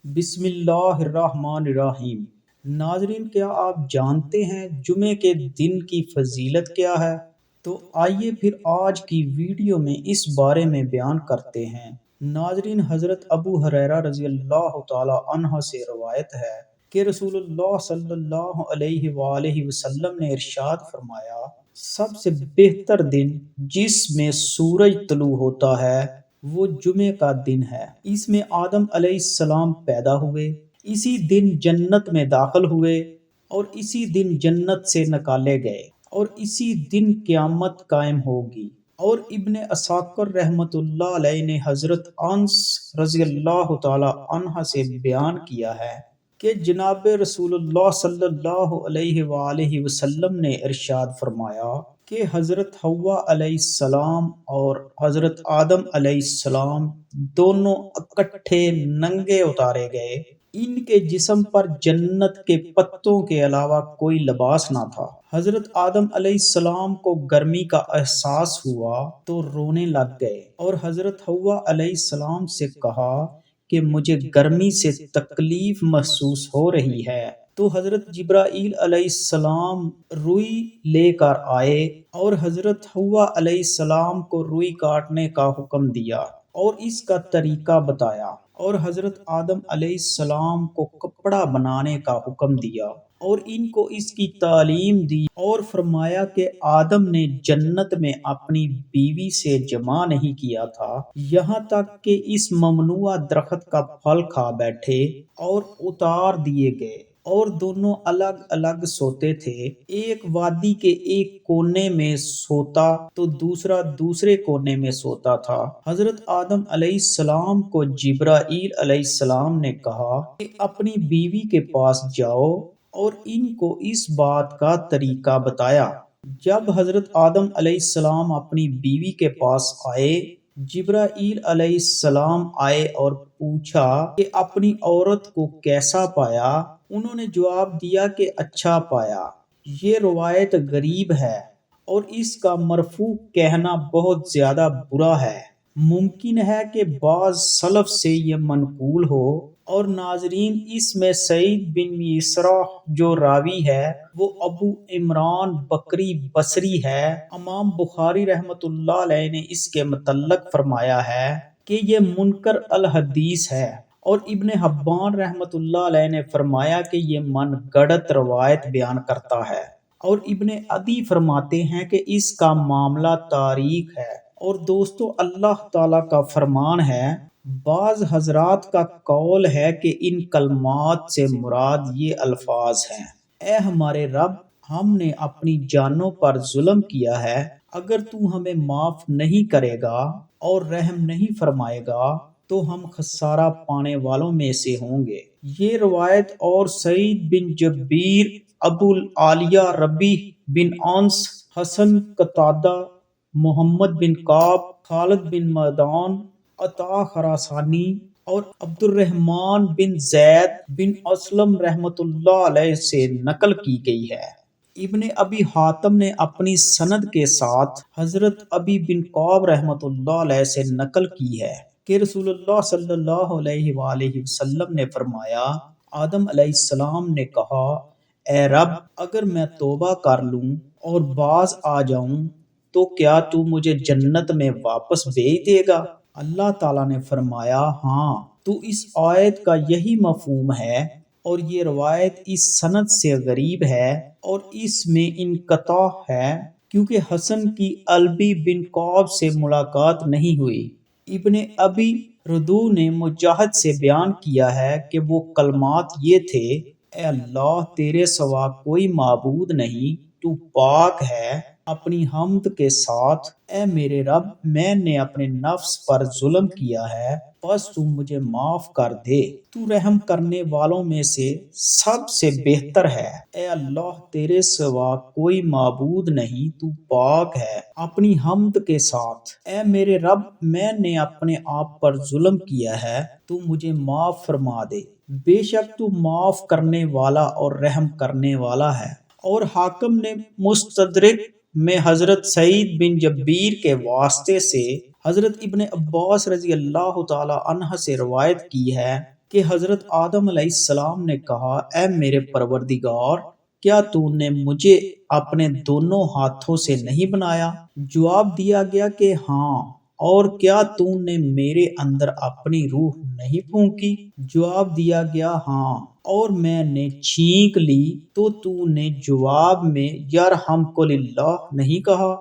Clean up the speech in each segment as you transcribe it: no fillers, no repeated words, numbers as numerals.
بسم اللہ الرحمن الرحیم۔ ناظرین، کیا آپ جانتے ہیں جمعے کے دن کی فضیلت کیا ہے؟ تو آئیے پھر آج کی ویڈیو میں اس بارے میں بیان کرتے ہیں۔ ناظرین، حضرت ابو ہریرہ رضی اللہ تعالی عنہ سے روایت ہے کہ رسول اللہ صلی اللہ علیہ وآلہ وسلم نے ارشاد فرمایا، سب سے بہتر دن جس میں سورج طلوع ہوتا ہے وہ جمعے کا دن ہے۔ اس میں آدم علیہ السلام پیدا ہوئے، اسی دن جنت میں داخل ہوئے اور اسی دن جنت سے نکالے گئے اور اسی دن قیامت قائم ہوگی۔ اور ابن عساکر رحمۃ اللہ علیہ نے حضرت انس رضی اللہ تعالی عنہ سے بیان کیا ہے کہ جناب رسول اللہ صلی اللہ علیہ وآلہ وسلم نے ارشاد فرمایا کہ حضرت حوا علیہ السلام اور حضرت آدم علیہ السلام دونوں اکٹھے ننگے اتارے گئے۔ ان کے جسم پر جنت کے پتوں کے علاوہ کوئی لباس نہ تھا۔ حضرت آدم علیہ السلام کو گرمی کا احساس ہوا تو رونے لگ گئے اور حضرت حوا علیہ السلام سے کہا کہ مجھے گرمی سے تکلیف محسوس ہو رہی ہے۔ تو حضرت جبرائیل علیہ السلام روئی لے کر آئے اور حضرت حوا علیہ السلام کو روئی کاٹنے کا حکم دیا اور اس کا طریقہ بتایا، اور حضرت آدم علیہ السلام کو کپڑا بنانے کا حکم دیا اور ان کو اس کی تعلیم دی، اور فرمایا کہ آدم نے جنت میں اپنی بیوی سے جماع نہیں کیا تھا یہاں تک کہ اس ممنوعہ درخت کا پھل کھا بیٹھے اور اتار دیے گئے، اور دونوں الگ الگ سوتے تھے۔ ایک وادی کے ایک کونے میں سوتا تو دوسرا دوسرے کونے میں سوتا تھا۔ حضرت آدم علیہ السلام کو جبرائیل علیہ السلام نے کہا کہ اپنی بیوی کے پاس جاؤ، اور ان کو اس بات کا طریقہ بتایا۔ جب حضرت آدم علیہ السلام اپنی بیوی کے پاس آئے، جبرائیل علیہ السلام آئے اور پوچھا کہ اپنی عورت کو کیسا پایا؟ انہوں نے جواب دیا کہ اچھا پایا۔ یہ روایت غریب ہے اور اس کا مرفوع کہنا بہت زیادہ برا ہے۔ ممکن ہے کہ بعض سلف سے یہ منقول ہو، اور ناظرین، اس میں سعید بن میسرہ جو راوی ہے وہ ابو عمران بکری بصری ہے۔ امام بخاری رحمۃ اللہ علیہ نے اس کے متعلق فرمایا ہے کہ یہ منکر الحدیث ہے، اور ابن حبان رحمۃ اللہ علیہ نے فرمایا کہ یہ من گڑت روایت بیان کرتا ہے، اور ابن عدی فرماتے ہیں کہ اس کا معاملہ تاریک ہے۔ اور دوستو، اللہ تعالیٰ کا فرمان ہے، بعض حضرات کا قول ہے کہ ان کلمات سے مراد یہ الفاظ ہیں: اے ہمارے رب، ہم نے اپنی جانوں پر ظلم کیا ہے، اگر تو ہمیں معاف نہیں کرے گا اور رحم نہیں فرمائے گا تو ہم خسارہ پانے والوں میں سے ہوں گے۔ یہ روایت اور سعید بن جبیر، ابو العالیہ ربیع بن انس، حسن قتادہ، محمد بن کعب، خالد بن معدان، عطا خراسانی اور عبد الرحمن بن زید بن اسلم رحمۃ اللہ علیہ سے نقل کی گئی ہے۔ ابن ابی حاتم نے اپنی سند کے ساتھ حضرت ابی بن کعب رحمۃ اللہ علیہ سے نقل کی ہے کہ رسول اللہ صلی اللہ علیہ وآلہ وسلم نے فرمایا، آدم علیہ السلام نے کہا، اے رب، اگر میں توبہ کر لوں اور باز آ جاؤں تو کیا تو مجھے جنت میں واپس بھیج دے گا؟ اللہ تعالیٰ نے فرمایا، ہاں، تو اس آیت کا یہی مفہوم ہے، اور یہ روایت اس سند سے غریب ہے اور اس میں انقطاع ہے، کیونکہ حسن کی البی بن کعب سے ملاقات نہیں ہوئی۔ ابن ابی ردو نے مجاہد سے بیان کیا ہے کہ وہ کلمات یہ تھے: اے اللہ، تیرے سوا کوئی معبود نہیں، تو پاک ہے اپنی حمد کے ساتھ۔ اے میرے رب، میں نے اپنے نفس پر ظلم کیا ہے، بس تو مجھے معاف کر دے، تو رحم کرنے والوں میں سے سب سے بہتر ہے۔ اے اللہ، تیرے سوا کوئی معبود نہیں، تو پاک ہے اپنی حمد کے ساتھ۔ اے میرے رب، میں نے اپنے آپ پر ظلم کیا ہے، تو مجھے معاف فرما دے، بے شک تو معاف کرنے والا اور رحم کرنے والا ہے۔ اور حاکم نے مستدرک میں حضرت سعید بن جبیر کے واسطے سے حضرت ابن عباس رضی اللہ تعالی عنہ سے روایت کی ہے کہ حضرت آدم علیہ السلام نے کہا اے میرے پروردگار، کیا تو نے مجھے اپنے دونوں ہاتھوں سے نہیں بنایا؟ جواب دیا گیا کہ ہاں۔ اور کیا تو نے میرے اندر اپنی روح نہیں پھونکی؟ جواب دیا گیا ہاں۔ اور میں نے چھینک لی تو نے جواب میں یرحمک اللہ نہیں کہا؟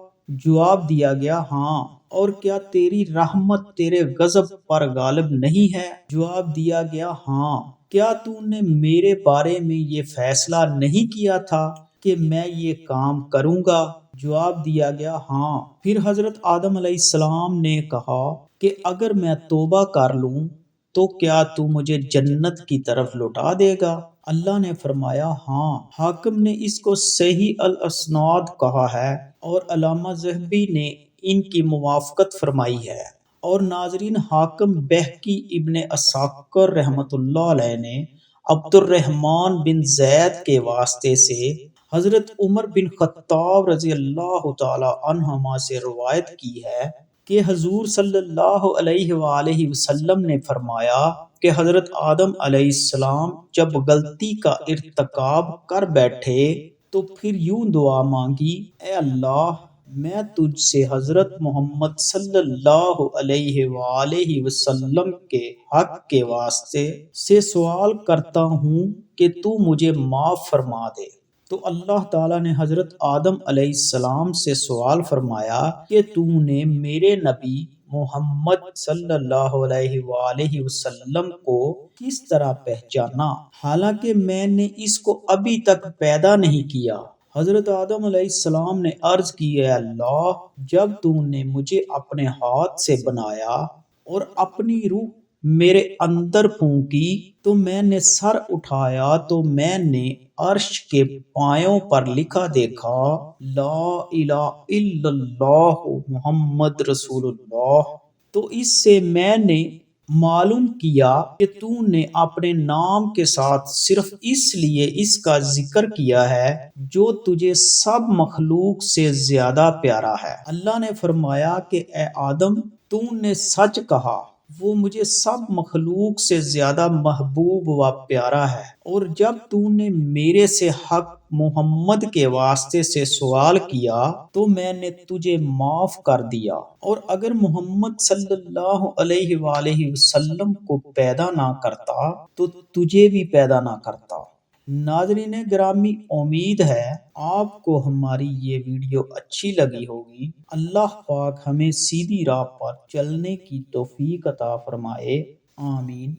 جواب دیا گیا ہاں۔ اور کیا تیری رحمت تیرے غضب پر غالب نہیں ہے؟ جواب دیا گیا ہاں۔ کیا تو نے میرے بارے میں یہ فیصلہ نہیں کیا تھا کہ میں یہ کام کروں گا؟ جواب دیا گیا ہاں۔ پھر حضرت آدم علیہ السلام نے کہا کہ اگر میں توبہ کر لوں تو کیا تو مجھے جنت کی طرف لوٹا دے گا؟ اللہ نے فرمایا ہاں۔ حاکم نے اس کو صحیح الاسناد کہا ہے اور علامہ ذہبی نے ان کی موافقت فرمائی ہے۔ اور ناظرین، حاکم بہقی ابن اساکر رحمۃ اللہ علیہ نے عبد الرحمن بن زید کے واسطے سے حضرت عمر بن خطاب رضی اللہ تعالی عنہما سے روایت کی ہے کہ حضور صلی اللہ علیہ وآلہ وسلم نے فرمایا کہ حضرت آدم علیہ السلام جب غلطی کا ارتکاب کر بیٹھے تو پھر یوں دعا مانگی، اے اللہ، میں تجھ سے حضرت محمد صلی اللہ علیہ وآلہ وسلم کے حق کے واسطے سے سوال کرتا ہوں کہ تو مجھے معاف فرما دے۔ تو اللہ تعالیٰ نے حضرت آدم علیہ السلام سے سوال فرمایا کہ تو نے میرے نبی محمد صلی اللہ علیہ وآلہ وسلم کو کس طرح پہچانا، حالانکہ میں نے اس کو ابھی تک پیدا نہیں کیا؟ حضرت آدم علیہ السلام نے عرض کی، اے اللہ، جب تو نے مجھے اپنے ہاتھ سے بنایا اور اپنی روح میرے اندر پھونکی تو میں نے سر اٹھایا تو میں نے عرش کے پایوں پر لکھا دیکھا، لا الہ الا اللہ محمد رسول اللہ۔ تو اس سے میں نے معلوم کیا کہ تو نے اپنے نام کے ساتھ صرف اس لیے اس کا ذکر کیا ہے جو تجھے سب مخلوق سے زیادہ پیارا ہے۔ اللہ نے فرمایا کہ اے آدم، تو نے سچ کہا، وہ مجھے سب مخلوق سے زیادہ محبوب و پیارا ہے۔ اور جب تو نے میرے سے حق محمد کے واسطے سے سوال کیا تو میں نے تجھے معاف کر دیا، اور اگر محمد صلی اللہ علیہ وآلہ وسلم کو پیدا نہ کرتا تو تجھے بھی پیدا نہ کرتا۔ ناظرین گرامی، امید ہے آپ کو ہماری یہ ویڈیو اچھی لگی ہوگی۔ اللہ پاک ہمیں سیدھی راہ پر چلنے کی توفیق عطا فرمائے، آمین۔